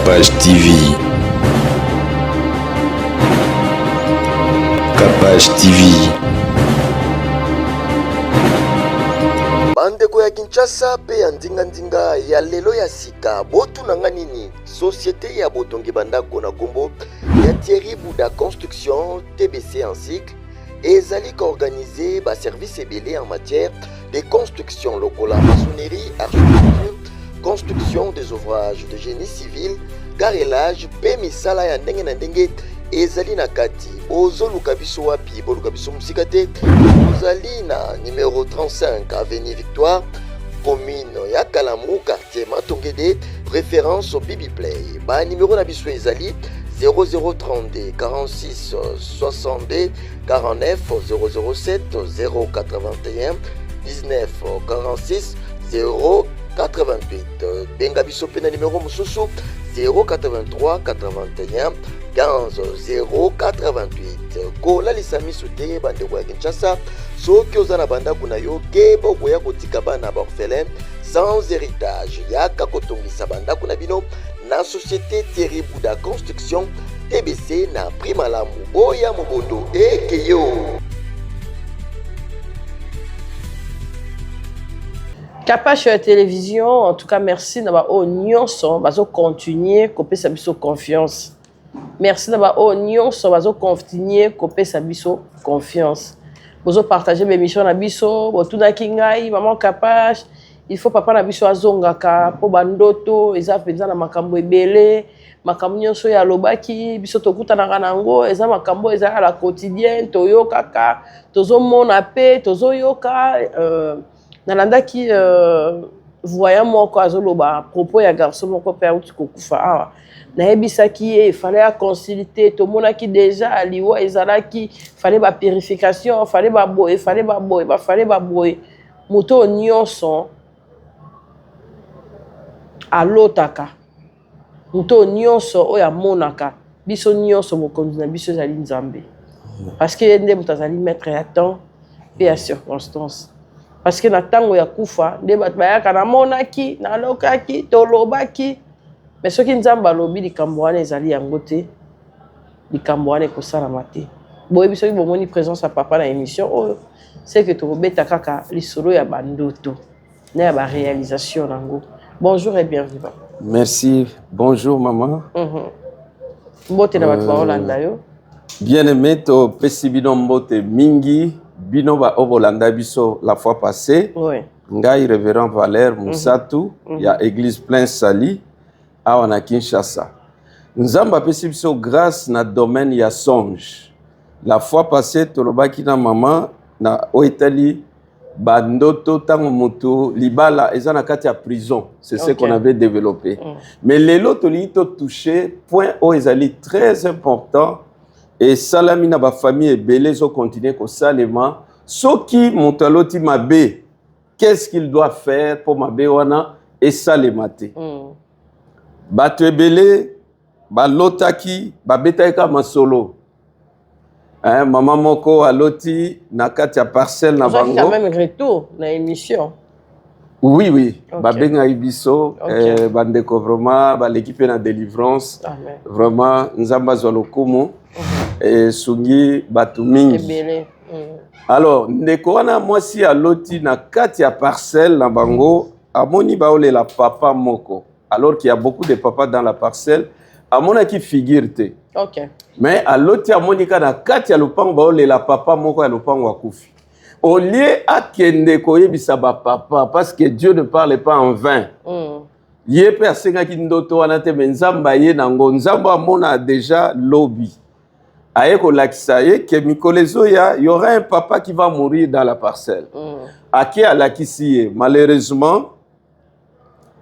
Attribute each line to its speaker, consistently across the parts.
Speaker 1: Capage TV. Capage TV.
Speaker 2: Bandeko ya Kinshasa pe ya ndinga ya lelo ya sika botu nanga nini société ya botongi bandako na kombo ya Thierry Bouda Construction TBC en cycle ezali organisé ba service ebele en matière de construction lokola maçonnerie, architecture, construction des ouvrages de génie civil, carrelage pe misala ya ndenge na ndenge ezali na kati bozoluka biso wapi boluka biso musika te bozali na numéro 35 avenue Victoire commune ya Kalamrou quartier Matongede référence au Bibi Play ba numéro na biso ezali 0032 46 62 49 007 081 19 46 088 benga biso pe na numéro mususu 083 81 15 088 kola lisamiso te bandeko ya Kinshasa soki oza na bandako na yo ke bokoya kotika bana baorphelin sans héritage yaka kotongisa bandako na bino na société Thierry Bouda Construction TBC na prix malamu boya mobondo ekeyo.
Speaker 3: Capage la télévision, en tout cas, merci d'avoir nyonso, bazo continuer couper sa biso confiance. Merci d'avoir nyonso, bazo continuer couper sa biso confiance. Bazo partager mes missions na biso, botu na kingai, maman Capage, il faut papa na biso azongaka po bandoto, eza penza na makambo ebele, makambo nyonso ya lobaki, biso tokuta na kanango, eza makambo eza à la quotidienne, toyokaka, tozo mona pe, tozo yoka nalanda ki voyant moko azoloba propos ya garçon moko pe auti kokufa awa nayebisaki ye fallait a consulter tomonaki déjà aliwa ezalaki fallait ba purification fallait ba boye moto nyonso alotaka moto nyonso oyo amonaka biso nyonso mokonzi na biso ezali nzambe parce que nde moto azali maître ya temps pe ya circonstance. Parce que na tango ya kufa nde bato bayaka namonaki nalokaki tolobaki mais soki nzambe alobi likambo wana ezali yango te likambo wana ekosalama te boyebi soki bomoni présence ya papa na émission oyo c'est que tokobeta kaka lisolo ya bandoto na ya baréalisation nango. Bonjour et bienvenue papa.
Speaker 4: Merci, bonjour maman.
Speaker 3: Mbote na bato baolanda yo
Speaker 4: bien aimé to pesi bino mbote mingi bino ba obolanda biso la fois passée.
Speaker 3: Oui.
Speaker 4: Ngai révérend Valère Moussatu ya église plein Sali awa na Kinshasa. Nzamba pesi biso grâce na domaine ya songe. La fois passée tolobaki na maman na oitali bandoto tango moto libala eza na kati ya prison. C'est ce qu'on avait développé. Mais lelo toli to touché point o ezali très important. Et salami na ba famille et belé zo continuer ko salema soki montaloti mabe qu'est-ce qu'il doit faire pour mabe wana et salemate bato ebele ba lotaki ba betaika masolo maman moko aloti na kati ya parcelle na bango
Speaker 3: quand même retour na émission.
Speaker 4: Oui, okay. Babenga ibiso, bandeko vraiment, l'équipe na délivrance, vraiment, nzamba zolokumu, sungi batu mingi. Alors, ndeko wana mwasi aloti na kati ya parcelle na bango, amoni baole la papa moko. Alors qu'il y a beaucoup de papas dans la parcelle, amona ki figure te.
Speaker 3: Okay.
Speaker 4: Mais aloti amoni ka na kati ya lupango baole la papa moko ya lupango akufi. Au lieu à kende koyebisa ba papa parce que Dieu ne parle pas en vain. Yé persenga ki ndoto wana te nzamba ye nango nzamba mona déjà lobby. Aye ko lakisa ye ke mikolezo ya y aura un papa qui va mourir dans la parcelle. Aki alakisi ye malheureusement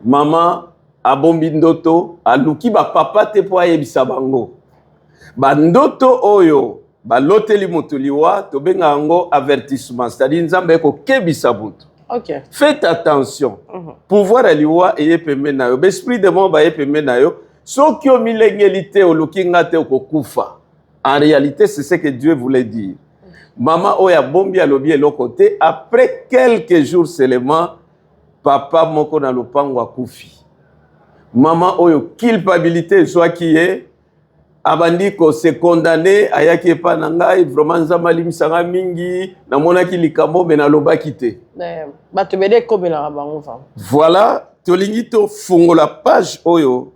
Speaker 4: maman abombi ndoto aluki ba papa te po ayebisa bango. Ba ndoto oyo baloteli motoliwa tobenga ngo avertissement c'est-à-dire nzambe ko kebisa butu.
Speaker 3: OK.
Speaker 4: Faites attention. Pouvoir aliwa eye pembe na yo. Esprit de mort ba eye pembe na yo. Soki o milengelité o lukinga te ko kufa. En réalité, c'est ce que Dieu voulait dire. Maman oya bombi alobi eloko te après quelques jours seulement papa moko na lupango akufi. maman oyo culpabilité soit qui est abandi ko se condamné ayaki pa na ngai vraiment nzambe alimisanga mingi namonaki likambo me nalobaki te.
Speaker 3: Bato bede komela bango fa.
Speaker 4: Voilà, tolingi to fungola page oyo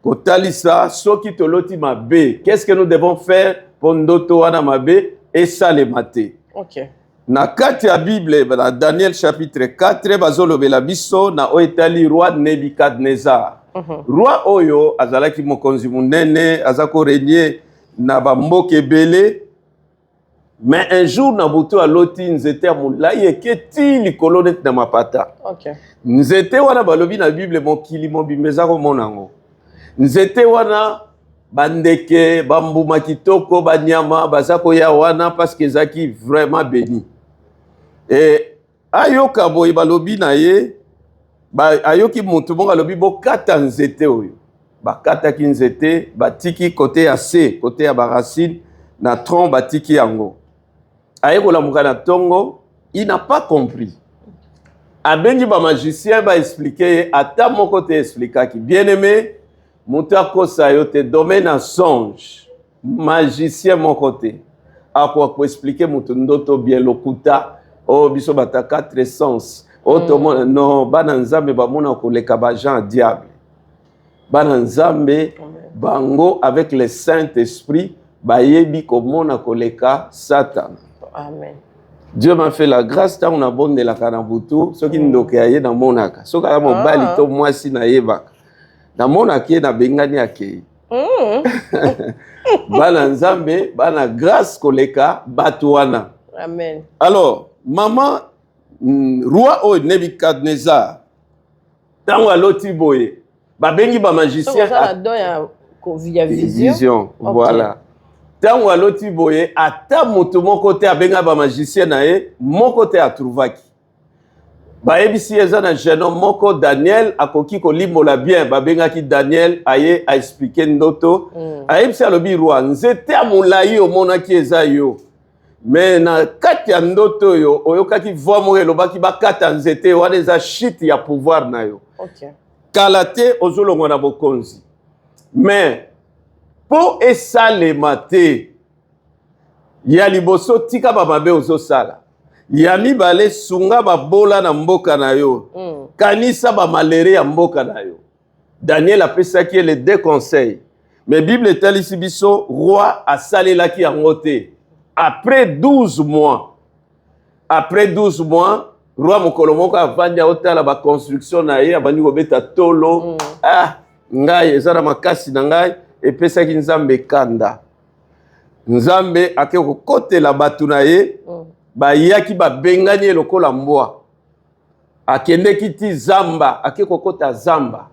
Speaker 4: kotalisa soki toloti mabe. Qu'est-ce que nous devons faire pour ndoto wana mabe et ça le maté.
Speaker 3: OK.
Speaker 4: Na kati ya Bible na Daniel chapitre 4 bazolobela biso na oetali roi Nebukadnezar. Roi oyo azalaki mokonzi munene azako régner na bamboka ebele, mais un jour na butu aloti nzete mulai eketi likolo net na mapata.
Speaker 3: OK.
Speaker 4: Nzete wana balobi na Bible mokili mobimeza ko monango. Nzete wana bandeke bambuma kitoko banyama bazako ya wana parce que zaki vraiment béni. Et ayoka boy balobi na ye ayoki mutu bonga lobi bo kata nzete oyo bakata ki nzete batiki côté ya C côté ya baracine na tronc batiki yango ayeko la mukana tongo il n'a pas compris abengi ba magicien ba expliquer ata moko te expliquer bien aimé mutu akosa yo te domaine en songe magicien mon côté akwa ko expliquer mutu ndoto bien lokuta oh biso bata quatre sens. Autrement, non, bana nzambe bamona koleka ba Jean diable. Bana nzambe bango avec le Saint-Esprit bayebi komona koleka Satan.
Speaker 3: Amen.
Speaker 4: Dieu m'a fait la grâce tant on a bonne de la kanabutu soki ndoke aye na monaka. Soka ya mobali to mwasi na yebaka. Na monaka na bengani akei. Bana nzambe bana grâce koleka batuana.
Speaker 3: Amen.
Speaker 4: Alors, maman roi o Nebukadnezar tango aloti boye babengi ba magicien
Speaker 3: ça donne ya vision.
Speaker 4: Okay. Voilà. Tango aloti boye ata moto moko te abenga ba magicien na ye moko te atrouvaki. Ba ebisi eza na jeune moko Daniel akoki ko limbola bien babengaki Daniel aye a expliquer ndoto. Ayebisi alobi roi nzete amulai omonaki eza yo. Mais na kati ya ndoto yo oyokaki voix mo elobaki bakata nzete wana eza shit ya pouvoir na yo.
Speaker 3: OK.
Speaker 4: Kala te ozolongwa na bokonzi. Mais po esalema te ya liboso tika bamabe ozosala. Ya mibale sunga babola na mboka na yo. Kanisa bamalere ya mboka na yo. Daniel apesaki les deux conseils. Mais Bible etalisi biso roi asalelaki yango te. Après 12 mois, roi Mokolomoko avandi aotala ba construction na ye abandi kobeta tolo. Ngai ezana makasi na ngai epesaki nzambe kanda. Nzambe ake kokotela batu na ye bayaki babengani lokola mbwa. Akendeki ti zamba ake kokota zamba.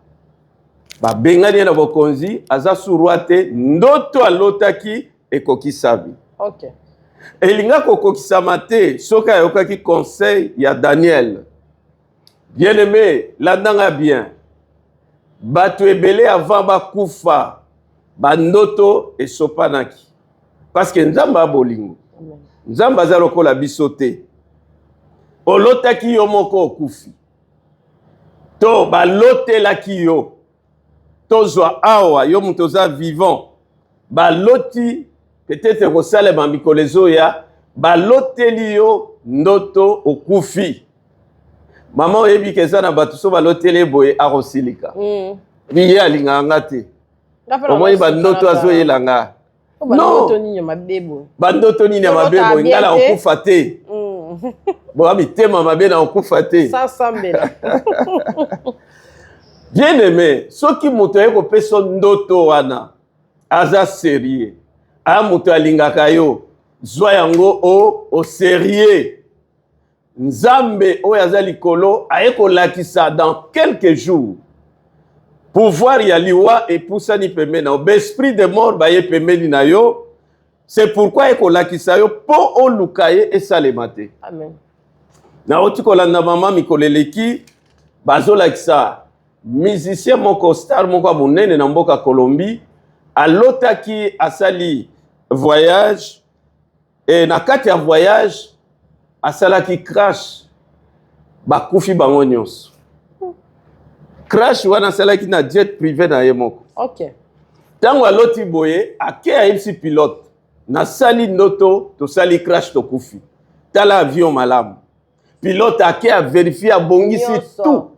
Speaker 4: Babengani na bokonzi aza surwa te ndoto alotaki ekokisabi.
Speaker 3: OK.
Speaker 4: Elinga kokokisama te soka yokaki conseil ya Daniel. Bien aimé, landanga bien. Batu ebele avant bakufa bandoto esopanaki. Parce que nzamba bolingo. Nzamba za lokola biso te. Olotaki yo moko okufi. To balotelaki yo. Tozwa awa yo mutoza vivant. Baloti peut-être kosalema mikolezo ya baloteli yo ndoto okufi. Mama oyebi keza na batu so baloteli boye arosilika. Biye alinganga te. Omoi bandoto azoyelanga.
Speaker 3: Bandoto nini ya mabebo.
Speaker 4: Bandoto nini ya mabebo ngala okufa te. Bo mitema mabe na okufa te.
Speaker 3: Ça sambela.
Speaker 4: Bien aimé, soki moto yeko peso ndoto wana aza sérieux. A moto alingaka yo zwa yango o sérieux. Nzambe oyo aza likolo ayeko lakisa dans quelques jours. Pouvoir ya liwa epusani pembeni na esprit de mort baye pembeni na yo. C'est pourquoi ayeko lakisa yo po oluka ye esalema te.
Speaker 3: Amen.
Speaker 4: Na oti kolanda mama mikoleleki bazolakisa musicien moko star moko munene na mboka Colombie alotaki asali voyage et na kati ya voyage asalaki crash bakufi bango nyonso. crash wana salaki na jet privé na ye moko.
Speaker 3: Ok.
Speaker 4: Tango aloti boye ake ayebisi pilote na sali ndoto to sali crash to kufi. Tala avion malamu. Pilote ake a vérifier abongisi tout.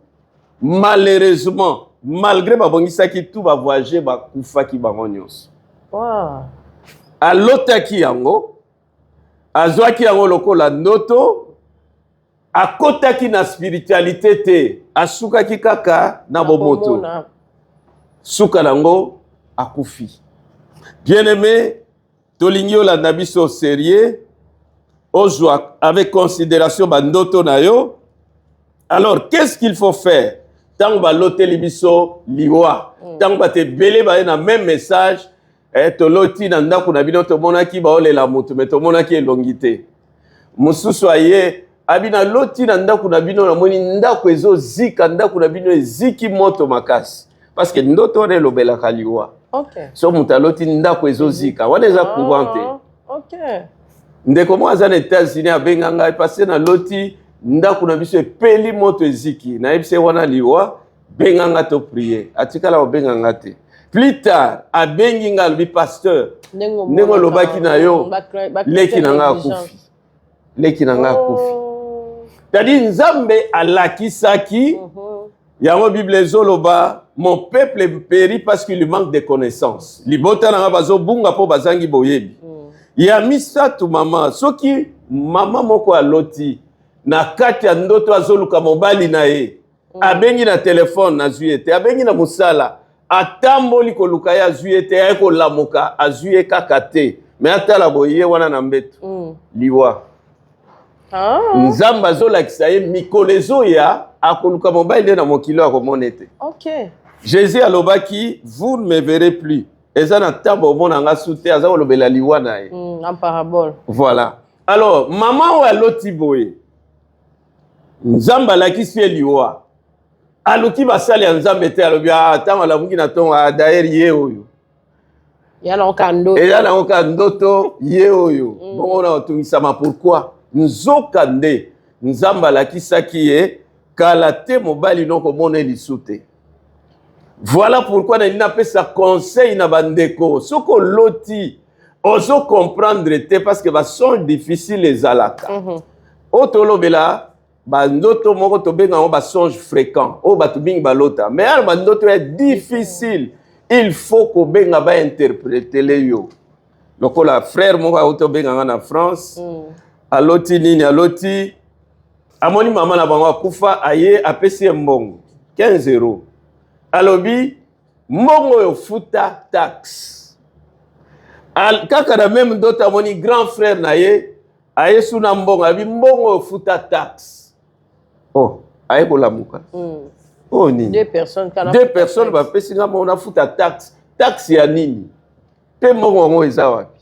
Speaker 4: Malheureusement, malgré babongisaki tout ba voyager ba kufaki bango nyonso.
Speaker 3: Wow.
Speaker 4: Alotaki yango azwaki yango lokola ndoto akotaki na spiritualité te asukaki kaka na bomoto suka nango akufi. Bien-aimé, tolingi olanda biso sérieux ozwa avec considération bandoto na yo. Alors qu'est-ce qu'il faut faire? Tango baloteli biso liwa, tango bate belé ba na même message, toloti na ndako na bino tomonaki baolela mutu mais tomonaki elongité. Mususu aye abina loti na ndako na bino na moni ndako ezo zika ndako na bino eziki moto makasi parce que ndoto ne lobela kaliwa.
Speaker 3: Okay.
Speaker 4: So mutaloti ndako ezo zika wana eza courante.
Speaker 3: Okay.
Speaker 4: Ndeko mo aza na États-Unis abenganga passé na loti ndako na biso epeli moto eziki na ebise wana liwa benganga to prier atikala obenganga te. Plus tard abengi nga lobi pasteur ndenge lobaki na yo leki na nga akufi. Leki na nga akufi. Tadi nzambe alakisaki yango Bible ezoloba mon peuple périt parce qu'il lui manque de connaissances. Libota na bazo bunga po bazangi boyebi. Ya misatu mama soki mama moko aloti na kati ya ndoto azoluka mobali na ye abengi na telefone na zuete abengi na musala atamboli koluka ya zuete ya ko lamuka azuye kaka te me atala boye wana na mbeto liwa nzamba zolakisa ye mikolezo ya akoluka mobali na mokilo akomonete.
Speaker 3: OK.
Speaker 4: Jésus alobaki vous ne me verrez plus. Eza na tabo mona nga sute aza kolobela liwa na ye.
Speaker 3: En parabole.
Speaker 4: Voilà. Alors maman wa loti boye nzamba lakisi ye liwa aluki basali ya nzambe te alobi atanga la mungi na tonga d'ailleurs ye oyo
Speaker 3: yala okando
Speaker 4: eyala okandoto ye oyo bongo na otungisama pourquoi nzoka nde nzamba lakisaki ye kala te mobali noko mona lisu te. Voilà pourquoi il n'a pas sa conseil na bandeko soko loti ozo comprendre te parce que ba sont difficiles les alaka otolobela bandoto moko to benga ba songe fréquent o ba to bing balota mais al bandoto est difficile il faut ko benga ba interpréter le yo lokola frère moko auto benga na France aloti nini aloti amoni mama na bango akufa aye apesi mbongo 15 euros alobi mbongo yo futa taxe kaka na même ndoto amoni grand frère na ye aye suna mbongo abi mbongo yo futa taxe. Oh, aye kolamuka. Oh nini? Deux personnes ba pesi nga mona futa taxe. Taxe ya nini? Pe mbongo ngo eza wapi?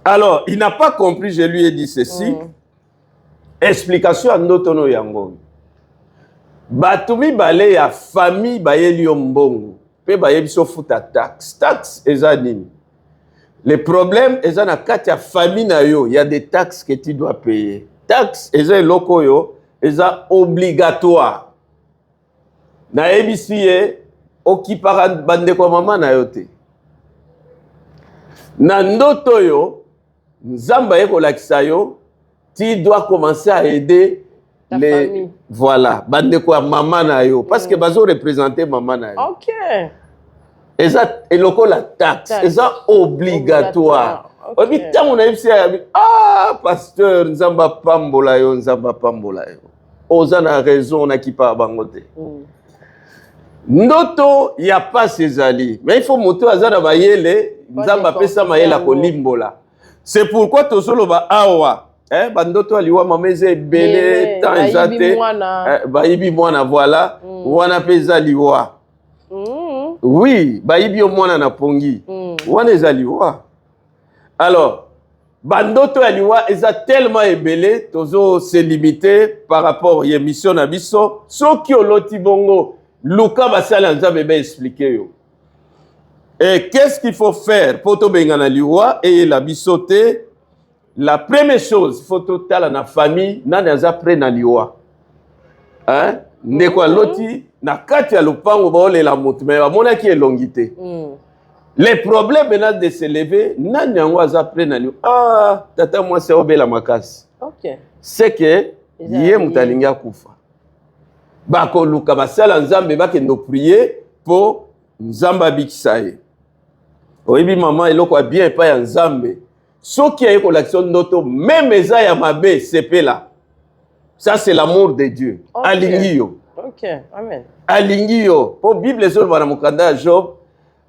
Speaker 4: Alors, il n'a pas compris, je lui ai dit ceci. Explication à ndoto no yango. Batumi bale ya famille bayeli yo mbongo. Pe bayebi so futa taxe. Taxe eza nini? Le problème eza na kati ya famille na yo, il y a des taxes que tu dois payer. Taxe eza loko yo eza obligatoire. Na ebisi ye okipara bande kwa mama na yo te. Na ndoto yo nzamba yeko lakisa yo, tu dois commencer à aider
Speaker 3: ta
Speaker 4: les
Speaker 3: famille.
Speaker 4: Voilà, bande kwa mama na yo parce que bazo représenter mama na yo.
Speaker 3: OK.
Speaker 4: Eza eloko la taxe, eza obligatoire. Obi tango na ebisi ya pasteur nzamba pambola yo, nzamba pambola yo. Oza na raison na kipa bango te. Ndoto ya pas ezali, mais il faut moto azana bayele nzamba pesa mayela kolimbola. C'est pourquoi tosolo ba awa, bandoto aliwa mameze belé temps ezate, bayibi mwana voilà, wana pesa liwa. Oui, bayibi mwana na pongi. Wana ezaliwa. Alors, bandoto aliwa eza tellement ebelé, tozo se limiter par rapport à émission na biso, soki oloti bongo Luka basala nzambe ba expliquer yo. Et qu'est-ce qu'il faut faire pour to bengana liwa et la bisoté? La première chose, il faut total na famille, nani aza près na liwa. Hein? Ndeko loti na kati ya lupango baolela moto mais bamonaki elongi te. Les problèmes maintenant de se lever, nani yango aza près na liyo. Ah, tata mwasi obela makasi.
Speaker 3: Ok.
Speaker 4: C'est que ye mutalingi akufa. Bakoluka basala nzambe bakendo prier po nzamba bikisa ye. Oyebi maman eloko bien pa ya nzambe. Soki aye kolakisa ndoto même eza ya mabe sepela. Ça c'est l'amour de Dieu. Okay. Alingi yo.
Speaker 3: Ok, amen.
Speaker 4: Alingi yo. Po Bible ezolo bana mukanda ya Job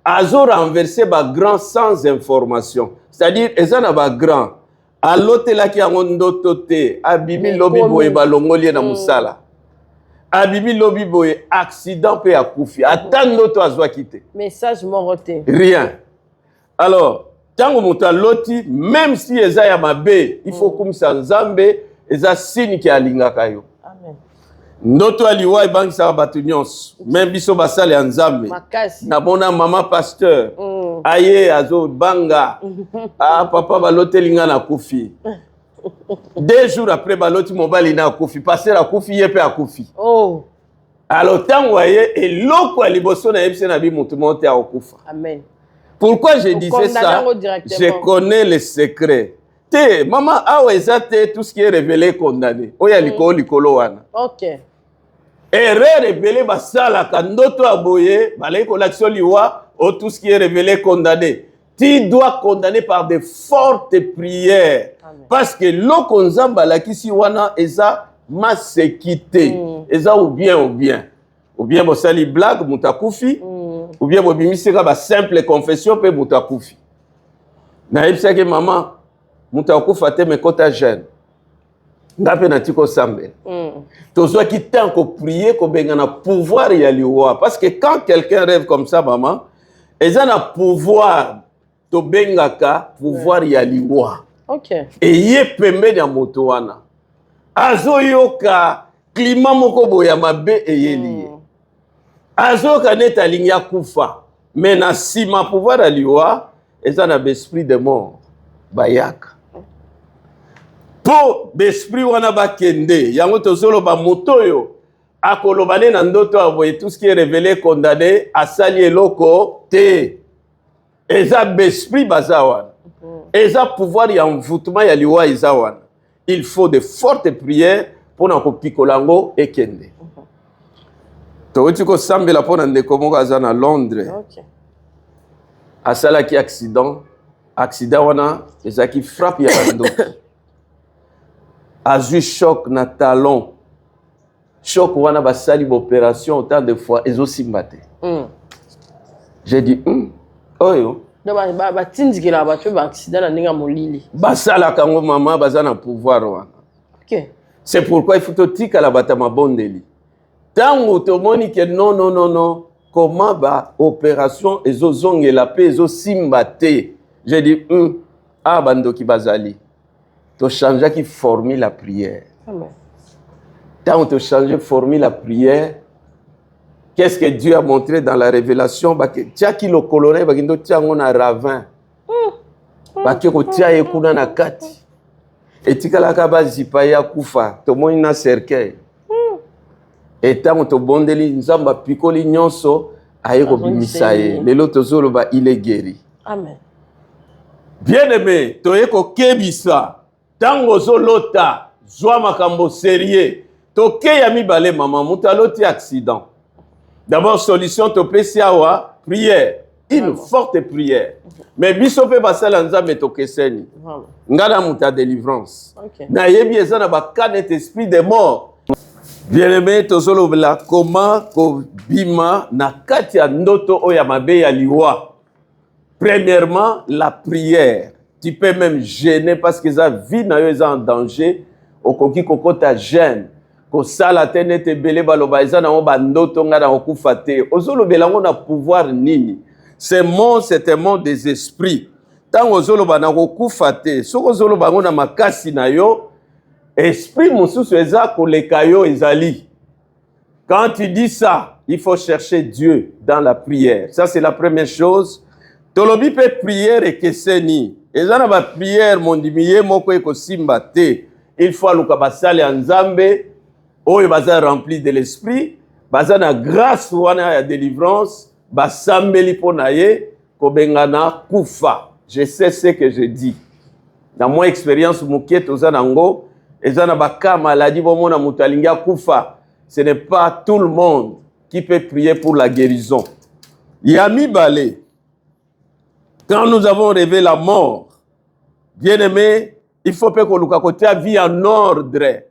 Speaker 4: azo renversé ba grand sans information. C'est-à-dire ezana ba grand alotelaki yango ndoto te abibi lobi boye balongoli na musala. Abibi lobi boye accident pe akufi. Ata ndoto azwaki te.
Speaker 3: Message moroté.
Speaker 4: Rien. Alors, tango muta loti même si eza ya mabe, il faut kumisa nzambe eza signe ki alingaka yo.
Speaker 3: Amen.
Speaker 4: Ndoto aliwa ebangisa batu nyonso. Même biso basale ya nzambe.
Speaker 3: Makasi.
Speaker 4: Na bona mama pasteur. Aye azo banga. Ah papa balotelinga na kufi. 2 jours après baloti mobali na kufi, passer a kufi yepe a kufi.
Speaker 3: Oh.
Speaker 4: Alors tango aye eloko aliboso na yebise na bi mutu monte a okufa.
Speaker 3: Amen.
Speaker 4: Pourquoi je disais ça? Je connais les secrets. Te, maman, awezate tout ce qui est révélé condamné. Oya likolo wana.
Speaker 3: Ok.
Speaker 4: Erreur révélé basala kandoto aboye, balai kolakso liwa, ou tout ce qui est révélé condamné. Tu dois condamner par de fortes prières. Amen. Parce que l'oko nzamba la kisi wana eza masekite. Eza ou bien. Ou bien bosali blague mutakufi. Ou bien bobimiseka ba simple confession pe mutakufi. Na yebisaki maman mutakufa te me kota jeune. Ngape na tiko sambe. Tozwa ki tant ko prier ko benga na pouvoir ya liwa parce que quand quelqu'un rêve comme ça maman, eza na pouvoir to bengaka pouvoir ya liwa.
Speaker 3: OK.
Speaker 4: Et ye pembe ya moto wana. Azoyoka climat moko boya mabe eyeli. Azoka neta linya kufa. Mais na sima pouvoir ya liwa, eza na esprit de mort bayaka. Po l'esprit wana bakende yango tozolo ba motoyo akolobane na ndoto avoye tout ce qui est révélé condamné asali eloko te eza l'esprit bazawana eza pouvoir ya envoûtement ya liwa izawana. Il faut de fortes prières pour na kopikolango ekende. Toti ko sambela pona ndeko moko aza na Londres.
Speaker 3: OK.
Speaker 4: Asala ki accident wana eza ki frappe ya ndoto. Azui choc na talon. Choc wana basali opération autant de fois ezosimba te. J'ai dit oyo.
Speaker 3: Ba tindikela ba tu ba accident na ninga molili.
Speaker 4: Basala kango mama bazana pouvoir wana.
Speaker 3: OK.
Speaker 4: C'est pourquoi il faut tika la batama bondeli. Tango tomoni que non. Comment ba opération ezozongela pe ezosimba te. J'ai dit bandoki bazali. Tu changes qui formule la prière.
Speaker 3: Amen.
Speaker 4: Tant tu changes formule la prière, qu'est-ce que Dieu a montré dans la révélation? Tia qui le coloré, bakindo tia ngona ravin. Bakiko tia ekuna na kati. Etikala kaba zipaya kufa, to moni na cercueil. Et tant to bondeli nzamba pikoli nyonso ayeko bimisaye. Lelo tozolo ba il est guéri.
Speaker 3: Amen.
Speaker 4: Bien-aimé, toyeko kebisa. Tango zolota, zwa makambo sérieux. Toke ya mibale maman, mutaloti accident. D'abord solution to pesiawa, prière, une forte prière. Mais biso pe basala nzambe tokeseni. Ngana muta délivrance.
Speaker 3: OK.
Speaker 4: Na yebi ezana ba canet esprit de mort. Bien-aimé tozolo bela comment ko bima na kati ya ndoto oya mabe ya liwa. Premièrement, la prière. Tu peux même gêner parce que sa vie est en danger. Au koki kokota gêne. Ko sala tene te belé baloba eza na bandoto nga na okufate. Ozolo belango na pouvoir nini. C'est un monde des esprits. Tant ozolo ba na okufate, soko ozolo bango na makasi na yo, esprit mosusu eza koleka yo ezali. Quand tu dis ça, il faut chercher Dieu dans la prière. Ça c'est la première chose. Tolobi pe prière et keseni. Ezana ba prière mondimiye moko eko simba te. Il faut aluka basale nzambe oyo baza rempli de l'esprit bazana grâce wana ya délivrance basambeli pona ye kobengana kufa. Je sais ce que je dis. Dans mon expérience mukie tozana ngo ezana baka maladie bomona mutalinga kufa. Ce n'est pas tout le monde qui peut prier pour la guérison. Yami Balé, quand nous avons rêvé la mort, bien aimé, il faut que nous vie en ordre.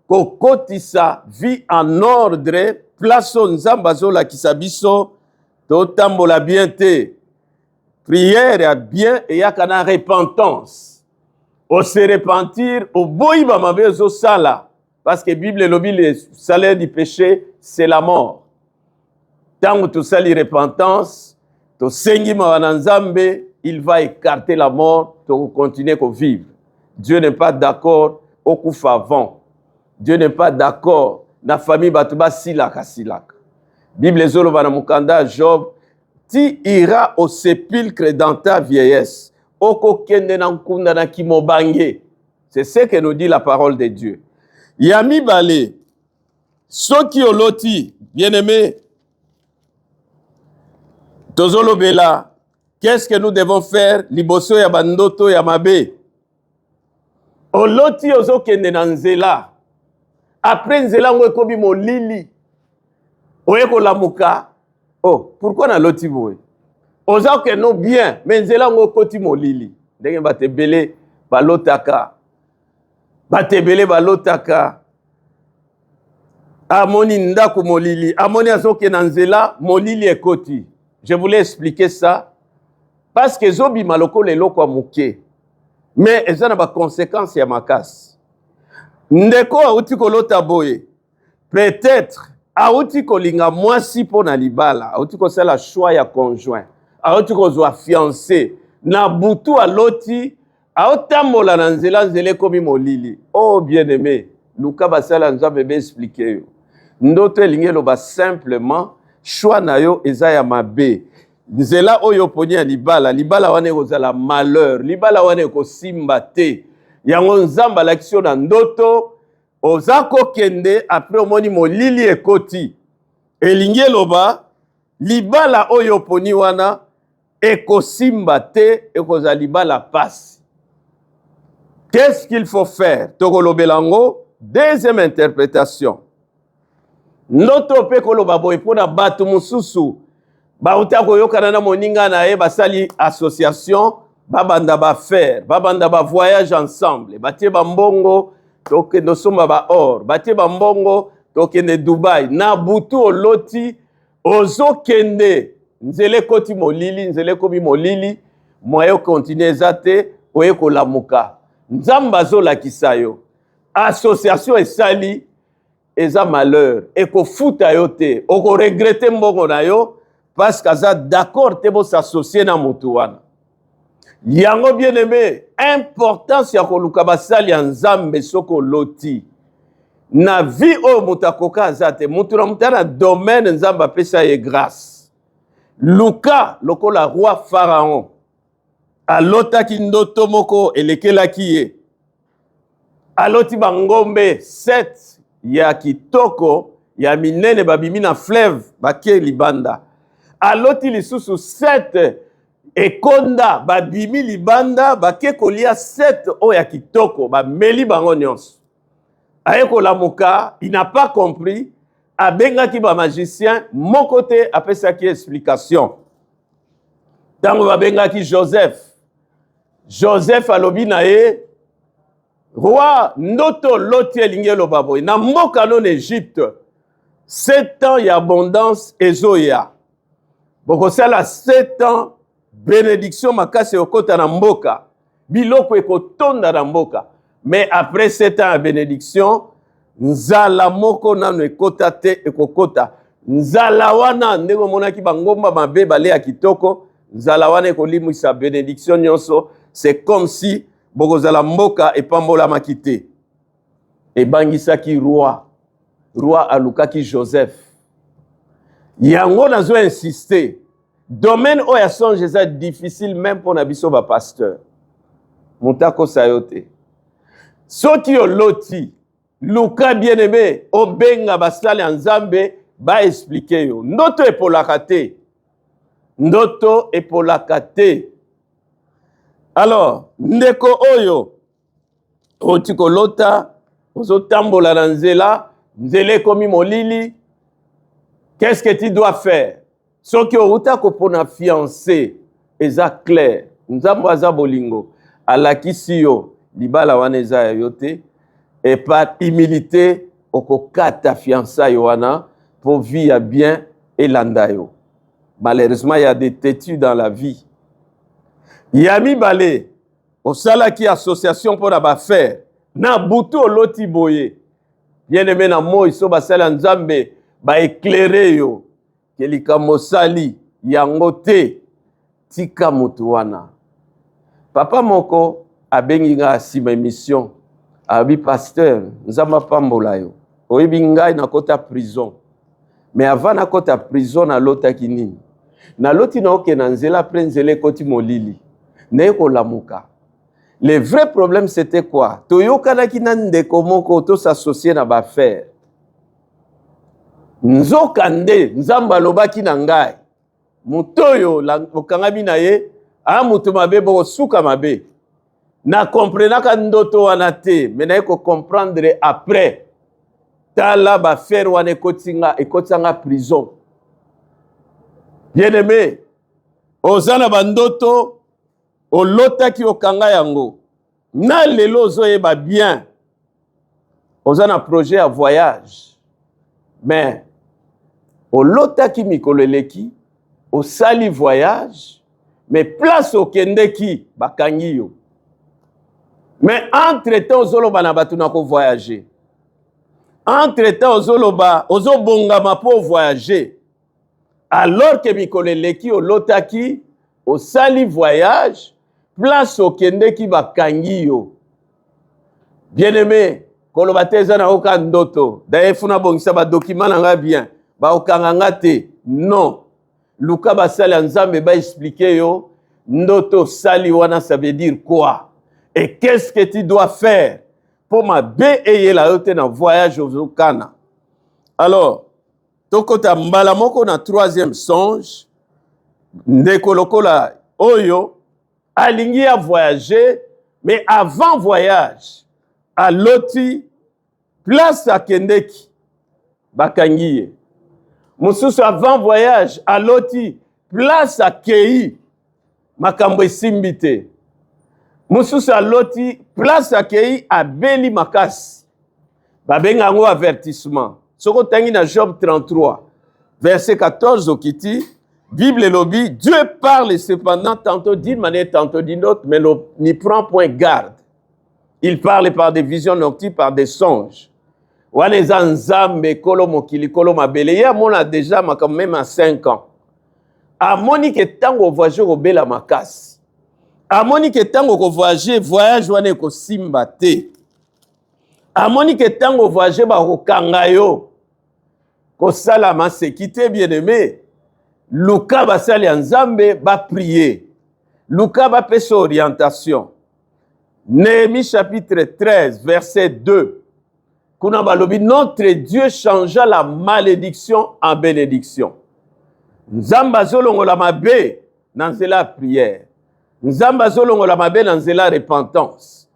Speaker 4: Kokotisa vie en ordre, place nzambazo la kisabiso, totambola bien te. Prière à bien et à kana repentance. O se repentir, au boïba mabezo sala. Parce que la Bible lobi le salaire du péché, c'est la mort. Tant que tu sali repentance, tu sengi mawananzambe, il va écarter la mort, tu continuer à vivre. Dieu n'est pas d'accord au coup avant. Dieu n'est pas d'accord. La famille batuba silaka silaka. Bible zolo bana mukanda Job, tu iras au sépulcre dans ta vieillesse. Oko kende na nkunda na kimobange. C'est ce que nous dit la parole de Dieu. Yami Balé, ceux qui ont loti, bien-aimés, Tozolo Bela, qu'est-ce que nous devons faire? Liboso ya bandoto ya mabe. Oloti ozo kende na nzela. Après nzela ngwe kobi molili. Oyeko lamuka. Oh, pourquoi na loti boy? Ozo ke no bien, mais nzela ngwe koti molili. Ndenge batebele balotaka. Batebele balotaka. Amoni ndaku molili. Amoni azoke na nzela molili ekoti. Je voulais expliquer ça parce que zobi maloko lelo kwa muke. Mais ezana ba conséquences ya makasi. Ndeko auti kolota boye. Peut-être auti kolinga mwasi pona libala, auti ko sala choix ya conjoint. Auti ko zwa fiancé na butu aloti, aotambola na nzela nzele komi molili. Oh bien-aimé, luka basala nzambe be expliquer yo. Ndoto elingelo ba simplement choix na yo eza ya mabe. Nzela oyo poni ya libala, libala wane kozala malheur, libala wane ko simba te. Yango nzamba l'action na ndoto, ozako kende après omoni molili ekoti. Elingi eloba, libala oyo poni wana eko simba te, ekoza libala passe. Qu'est-ce qu'il faut faire? Tokolobelango, deuxième interprétation. Noto pe koloba boy pona batu mususu bauta koyokana na moninga na ye basali association babanda ba faire babanda ba voyage ensemble batie ba mbongo toke no somba ba or batie ba mbongo toke ne Dubai na butu oloti ozokende nzele koti molili nzele kobi molili moyo continuer zate oye kolamuka nzamba zola kisayo association esali eza malheur eko futa yo te oko regretter mbongo na yo parce que ça d'accord te bo s'associer na mutu wana yango bien aimé importance ya koluka basali ya nzambe soko loti na vie o mutakoka azate mutu na mutana domaine nzamba pesa ye grâce luka lokola roi pharaon alota ki ndoto moko elekelaki ye aloti bangombe 7 ya kitoko ya minene babimi na fleuve bake libanda aloti lisusu 7 ekonda babimi libanda bake kolia 7 o ya kitoko bameli bango nyonso ayeko lamuka il n'a pas compris abengaki ba magicien mon côté apesaki explication tango babengaki Joseph alobi na ye roi ndoto loti elingi eloba boye na mboka non Égypte 7 ans ya abondance ezoya bokosala 7 ans bénédiction makasi okota na mboka biloko ekotonda na mboka mais après 7 ans ya bénédiction nzala moko nano ekota te ekokota nzala wana ndenge monaki bangomba mabe bale ya kitoko nzala wana ekolimwisa bénédiction nyonso c'est comme si bokozala mboka epambola makite ebangisaki roi alukaki Joseph yango nazo insister domaine oyo ya songe eza difficile même pour na biso ba pasteur mutako sayote soki oloti luka bien aimé obenga basali ya nzambe ba expliquer yo. Ndoto epolaka te. Ndoto epolaka te. Alors, ndeko oyo, otikolota, ozotambola na nzela, nzela ekomi molili, qu'est-ce que tu dois faire? Soki outa kopona fiancé, eza clair, nzambo aza bolingo, alakisi yo, libala wana eza ya yo te, et par humilité, okokata fiançailles wana, pour vivre bien et landa yo. Malheureusement, il y a des têtus dans la vie. Yami balé, au salaki association pour la faire, na butu oloti boye. Bien aimé na mo iso basala nzambe ba éclairer yo. Kelika mosali yango te tika mutu wana. Papa moko abengi nga asima émission. Abi pasteur, nzamba pambola yo. Oyebi ngai na kota prison. Mais avant na kota prison na lota kinini. Na loti na oke na nzela prenzele koti molili. Neko lamuka. Le vrai problème c'était quoi? Toyoka na kinande komoko to s'associer na ba faire. Nzokande nzamba lobaki na ngai. Mutoyo la okangami na ye, a mutu mabe bo suka mabe. Na comprenaka ndoto wana te, mais na ko comprendre après. Tala ba faire wana ekotinga prison. Bien aimé, ozana bandoto olota ki okanga yango. Na lelo zoyeba bien. Ozana projet à voyage. Mais olota ki mikoleleki, au sali voyage, mais place au kendeki bakangi yo. Mais entre-temps ozoloba na batu na ko voyager. Entre-temps ozoloba ozobongama pour voyager. Alors que mikoleleki olotaki au sali voyage, place au kendeki bakangi yo. Bien aimé, kolobate na oka ndoto. D'ailleurs funa bongisa ba document nga bien. Ba okanga te. Non. Luka basali nzambe ba expliquer yo ndoto sali wana ça veut dire quoi? Et qu'est-ce que tu dois faire pour ma et la yote na voyage au Kana? Alors, tokota mbala moko na troisième songe, ndeko lokola oyo alingi a voyager, mais avant voyage, à loti place à kendeki bakangiye. Mususu avant voyage, à loti place à kei makambo esimbite. Mususu a loti place à kei à beli makasi. Babenga ngo avertissement. Soko tangi na Job 33, verset 14 okiti, Bible lobby, Dieu parle cependant tantôt d'une manière, tantôt d'une autre, mais n'y prend point garde. Il parle par des visions nocturnes, par des songes. Waneza nzambe kolo mokili kolo mabele. Ya mona déjà même à 5 ans. Amoni ke tango voyager au bela makasi. Amoni ke tango voyage wane ko simba te. Amoni ke tango voyager ba ko kangayo. Ko sala ma sekite bien aimé. Luka basali nzambe ba prier. Luka ba pesa orientation. Néhémie chapitre 13 verset 2. Kuna balobi notre Dieu changea la malédiction en bénédiction. Nzamba zolongola mabe na nzela prière. Nzamba zolongola mabe na nzela repentance.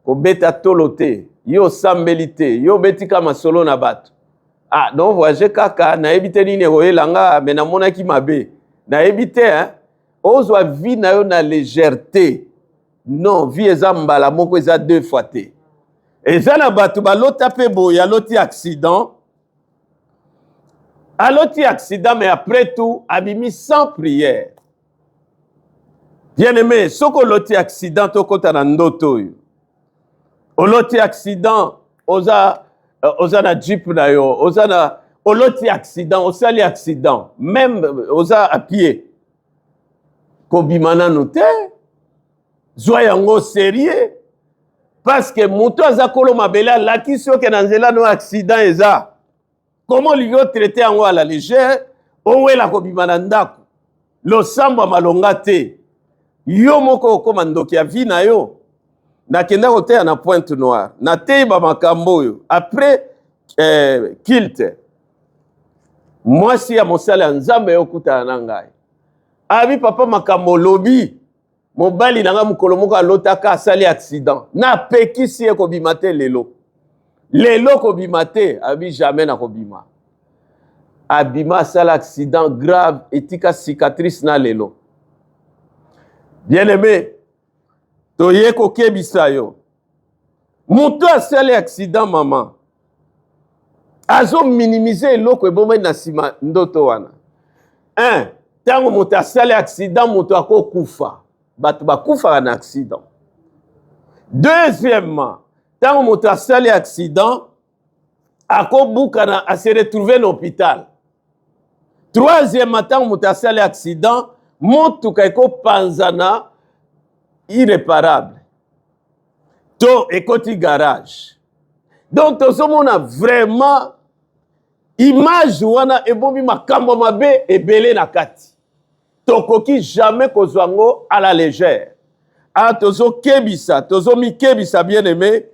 Speaker 4: Ko beta tolote, yo sambelite, yo betika masolo na bato. Ah, non voyage kaka na ebite nini roelanga me na mona ki mabe. Na ebite ozwa vie na yo na légèreté. Non, vie eza mbala moko eza 2 fois te. Eza na bato balota pe boye aloti accident. Aloti accident mais après tout abimi sans prière. Bien aimé, soko loti accident tokota na ndoto yo. Oloti accident oza na jeep na yo, oza na oloti accident, osali accident, même oza à pied. Kobimana no te. Zwa yango sérieux. Parce que muto aza kolo mabela laki soke na nzela no accident eza. Comment lui traiter yango à la légère? Owela kobimana ndako. Lo samba malonga te. Yo moko okoma ndoki ya vi na yo. Nakenda koteya na Pointe Noire. Na teba makambo yo. Après kilt. Moi si ya mosala nzambe okuta na ngai. Abi papa makambo lobi. Mobali nanga mukolo moko alotaka asali accident. Na pekisi e kobima te lelo. Lelo kobima te, abi jamais na kobima. Abima asala accident grave etika cicatrice na lelo. Bien aimé, toye kokebisa yo. Mutu asali accident maman. Azo minimiser eloko ebomai na sima ndoto wana. Un, tango mutu asali accident mutu akokufa. Batu bakufa na accident. Deuxièmement, tango mutu asali accident akobukana a se retrouver na hôpital. Troisièmement, tango mutu asali accident motuka ekopanzana irréparable. To ekoti garage. Donc tozomona vraiment image wana ebomi makambo mabe ebele na kati. Tokoki jamais kozwango à la légère. Ah tozo kebisa, tozo mi kebisa bien aimé.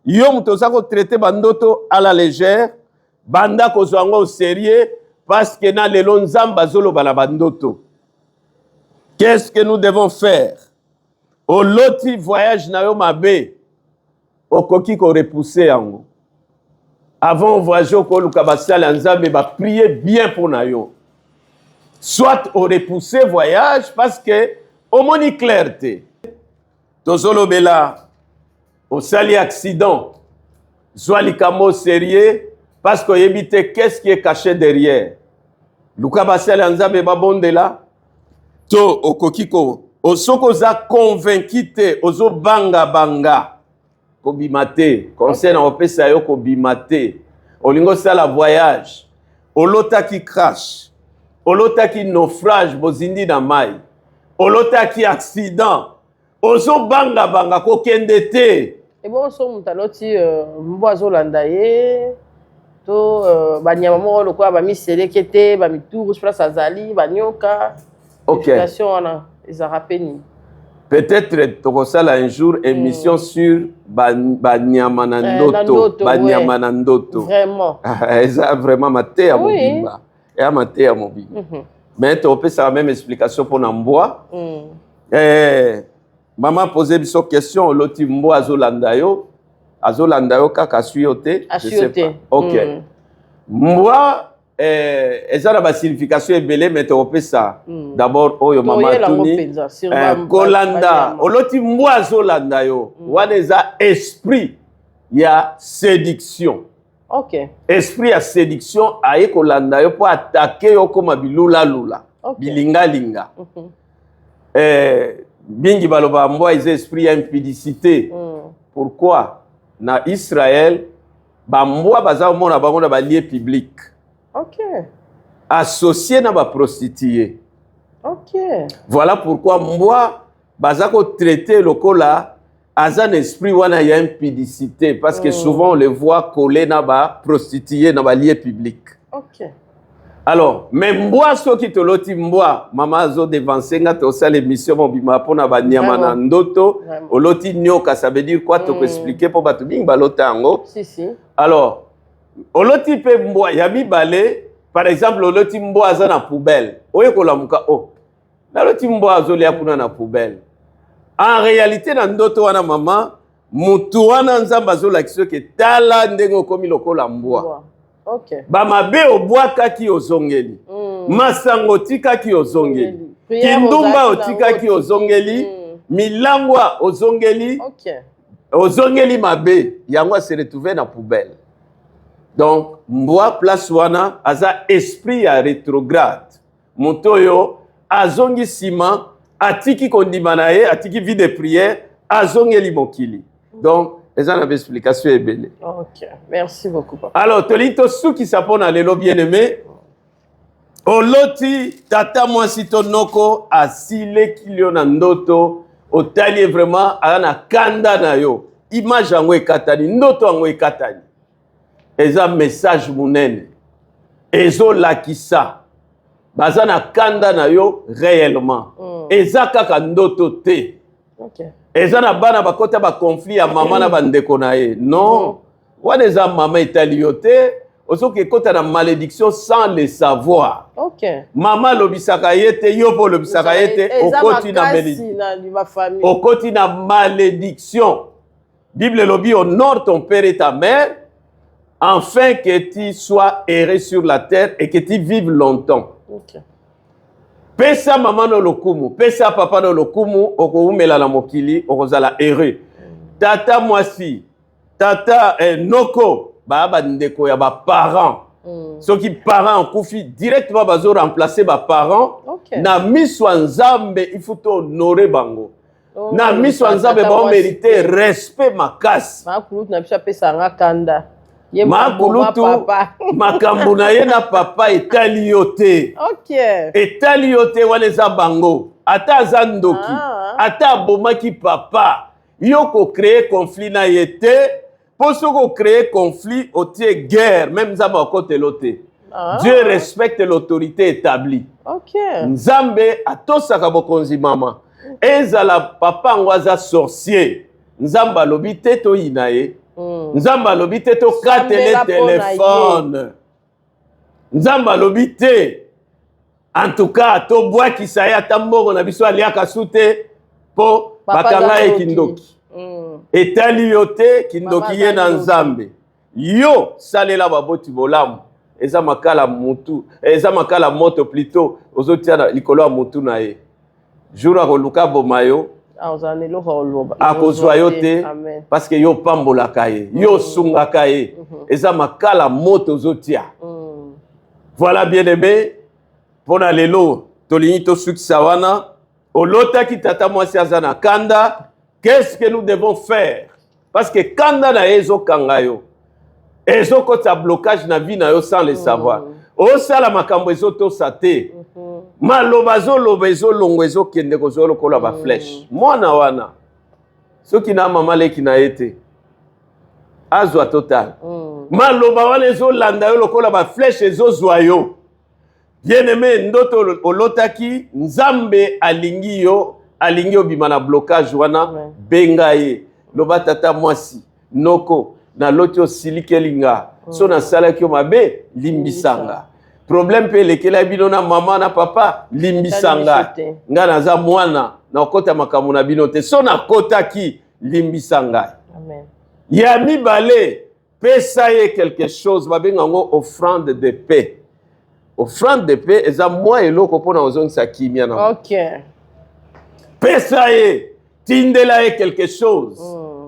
Speaker 4: Yo mutoza ko traiter bandoto à la légère, banda kozwango au sérieux parce que na lelo nzamba zolo bala bandoto. Qu'est-ce que nous devons faire? Au loti voyage na yo mabe. Okoki ko repousser yango. Avant voyager ko luka basala nzambe ba prier bien pour na yo. Soit au repousser voyage parce que au moni clarté. Tozolo bela au sali accident. Soit likamo sérieux parce que éviter qu'est-ce qui est caché derrière. Luka basala nzambe ba bondela. To okokiko osoko za convainquite ozo banga banga kobimate conseil na opesa yo kobimate olingo sala voyage olota ki crash olota ki naufrage bozindi na mai olota ki accident ozo banga banga kokende te
Speaker 3: et bon so mutaloti mbo azolanda ye to banyama moko lokwa ba miselekete ba mituru place azali banyoka.
Speaker 4: Ok. Peut-être tokosala un jour émission sur banyama na ndoto, banyama na ndoto.
Speaker 3: Vraiment.
Speaker 4: Eza vraiment maté à mobimba. Et à maté à mobimba. Mais tu peux la même explication pour Namboa. Maman posait une question loti mbo azolanda yo kaka suyote. Je sais pas. OK. Moi ezana ba signification ebele mais topé ça d'abord oyo mama tuni kolanda oloti mwazo landa yo wana eza esprit ya séduction.
Speaker 3: OK.
Speaker 4: Esprit ya séduction aye kolanda yo pour attaquer yo comme bilula lula bilinga linga. Bingi baloba mbo eza esprit ya impudicité. Pourquoi na Israël ba mbo baza mona bango na ba lieu public.
Speaker 3: OK.
Speaker 4: Associé na ba prostituée.
Speaker 3: OK.
Speaker 4: Voilà pourquoi moi bazako traiter lokola azan esprit wana ya impudicité parce que souvent on les voit coller na ba prostituée na ba lieu public.
Speaker 3: OK.
Speaker 4: Alors, mais moi so ki toloti mboa mama zo devancer nga to sala émission mobima pona ba nyama na ndoto oloti nyoka ça veut dire quoi to expliquer pour batu bing balota ngo.
Speaker 3: Si.
Speaker 4: Alors oloti pe mboa ya mibale par exemple oloti mboa za na poubelle oye kolamuka na loti mboa azoli akuna na poubelle en réalité na ndoto wana mama mutu wana nzamba zola kiso ke tala ndengo komi lokola mboa.
Speaker 3: OK.
Speaker 4: Ba mabe obwaka ki ozongeli masango tika ki ozongeli kindumba otika ki ozongeli milangwa ozongeli.
Speaker 3: OK.
Speaker 4: Ozongeli mabe yango se retrouver na poubelle. Donc, mboa place wana aza esprit ya rétrograde. Montoyo azongi sima atiki kondima na ye, atiki vie de prière, azongeli mokili. Donc, eza na explication ebele.
Speaker 3: OK. Merci beaucoup papa.
Speaker 4: Alors, tolito suki sapona lelo bien-aimé. Oloti tata mwasi tonoko asile kilio na ndoto otali vraiment ana kanda na yo. Image yango ekatani, ndoto yango ekatani. Eza message munene. Ezo lakisa. Baza na kanda na yo réellement. Eza kaka ndoto te.
Speaker 3: OK.
Speaker 4: Eza na bana bakota ba conflit ya mama na bandeko na ye. Non. Wana eza mama etali yo te. osoki ekota na malédiction sans le savoir.
Speaker 3: Ok.
Speaker 4: Maman lobisaka yete, yopo lobisaka yete, okoti na malédiction. Bible lobi, honore ton père et ta mère, afin que tu sois erré sur la terre et que tu vives longtemps.
Speaker 3: Ok.
Speaker 4: Pesa maman no lokumu, pesa papa no lokumu, okoumela na mokili, okozala heureux. Tata mwasi, tata noko, ba ndeko ya ba parents. Ceux qui parents koufi directement bazo remplacer ba parents.
Speaker 3: Okay.
Speaker 4: Na miswa nzambe, il faut honorer bango. Na miswa nzambe ba mériter respect makasi.
Speaker 3: Makulutu na biso pesa nga kanda.
Speaker 4: Makulutu makambo na ye na papa etali yo te.
Speaker 3: Okay.
Speaker 4: Etali yo te wana eza bango. Ata aza ndoki, ata abomaki papa. Yo ko créer conflit na ye te. Po soko créer conflit otie guerre, même nzambe akotelo te. Dieu respecte l'autorité établie.
Speaker 3: Okay.
Speaker 4: Nzambe atosaka bokonzi mama. Ezala papa ngwaza sorcier. Nzamba lobi te to inaye. Nzamba lobi te to katele téléphone. Nzamba lobi te. En tout cas, to bwa kisaya tambongo na biso aliaka sute po bakanga e kindoki. Etali yo te kindoki ye na nzambe. Yo salela baboti bolamu. Eza makala mutu, eza makala moto plutôt ozotia na likolo ya mutu na ye. Jour akoluka bomayo. Akozwa yo te parce que yo pambolaka ye, yo sungaka ye. Eza makala moto ozotia. Voilà bien aimé, pona lelo tolingi to sukisa wana olota ki tata mwasi azana kanda. Qu'est-ce que nous devons faire? Parce que kanda na ezo kanga yo. Ezo kota blocage na vie na yo sans le savoir. Osala makambo ezo to sate. Malobazo lobezo longwezo kende kozolo kola ba flèche. Mwana wana. Soki na mama leki na ete. Azwa total. Maloba wana ezo landa yo lokola ba flèche ezo zwa yo. Bien-aimé ndoto olotaki nzambe alingi yo bima na blocage wana benga ye. Loba tata mwasi noko na loti osilikelinga. So na sala kyo mabe limbisanga. Problème pe lekela bino na mama na papa limbisanga. Nga naza mwana na okota makamu na bino te. So na kota ki limbisanga.
Speaker 3: Amen.
Speaker 4: Ya mibale pesa ye quelque chose babenga ngo offrande de paix. Offrande de paix eza mwa eloko pona ozongisa kimia na.
Speaker 3: OK.
Speaker 4: Pesa ye tindela ye quelque chose.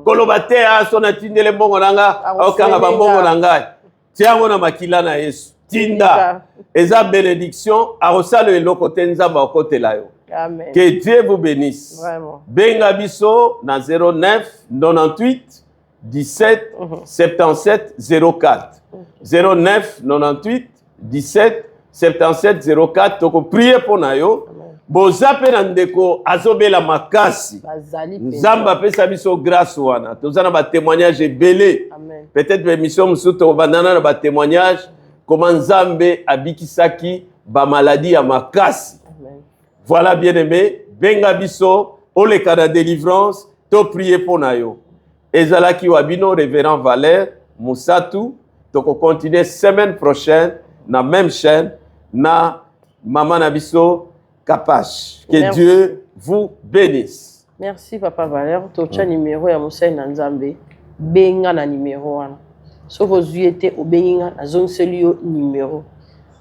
Speaker 4: Kolobate a sona tindele mbongo nanga okanga ba mbongo nanga. Tiango na makila na Yesu. Tinda. Eza bénédiction arosalo eloko te nzamba okotela yo.
Speaker 3: Amen.
Speaker 4: Que Dieu vous bénisse.
Speaker 3: Vraiment.
Speaker 4: Benga biso na 09 98 17 77 04. 09 98 17 77 04. Toko prier pour na yo. Bozape na ndeko azobela makasi. Nzamba pesa biso grâce wana. Tozana ba témoignage belé. Peut-être émission musuto bandana na ba témoignage comment Nzambe abikisaki ba maladie ya makasi. Voilà bien aimé, benga biso ole kana délivrance, to prier pour na yo. Ezalaki wabino révérend Valère Moussatu, to continuer semaine prochaine na même chaîne na maman nabiso Kapash. Que merci. Dieu vous bénisse.
Speaker 3: Merci papa Valère. Tocha numéro ya Moussa na Nzambe. Benga na numéro wana. So kozwi ete obenga na zone celio numéro.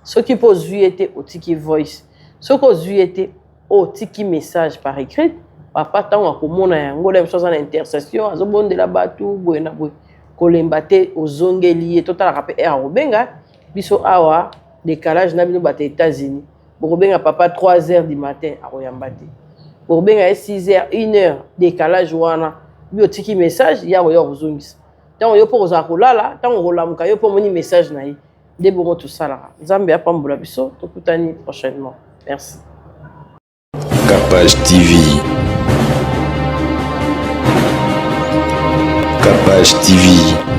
Speaker 3: So ki pozwi ete otiki voice. So kozwi ete otiki message par écrit. Papa tango akomona yango la chose na intercession azobondela batu boye na boye. Kolemba te ozongeli ye totala kape obenga biso awa décalage na bino bate États-Unis. Bobenga papa 3h du matin à Royambate. Bobenga 6h, 1h décalage wana. Bi otiki message ya royo rozongisa. Tant yo po za kolala, tant rolamuka yo po moni message na yi. De bongo tout ça là. Nzambe apambola biso tokutani prochainement. Merci.
Speaker 1: Kapash TV. Kapash TV.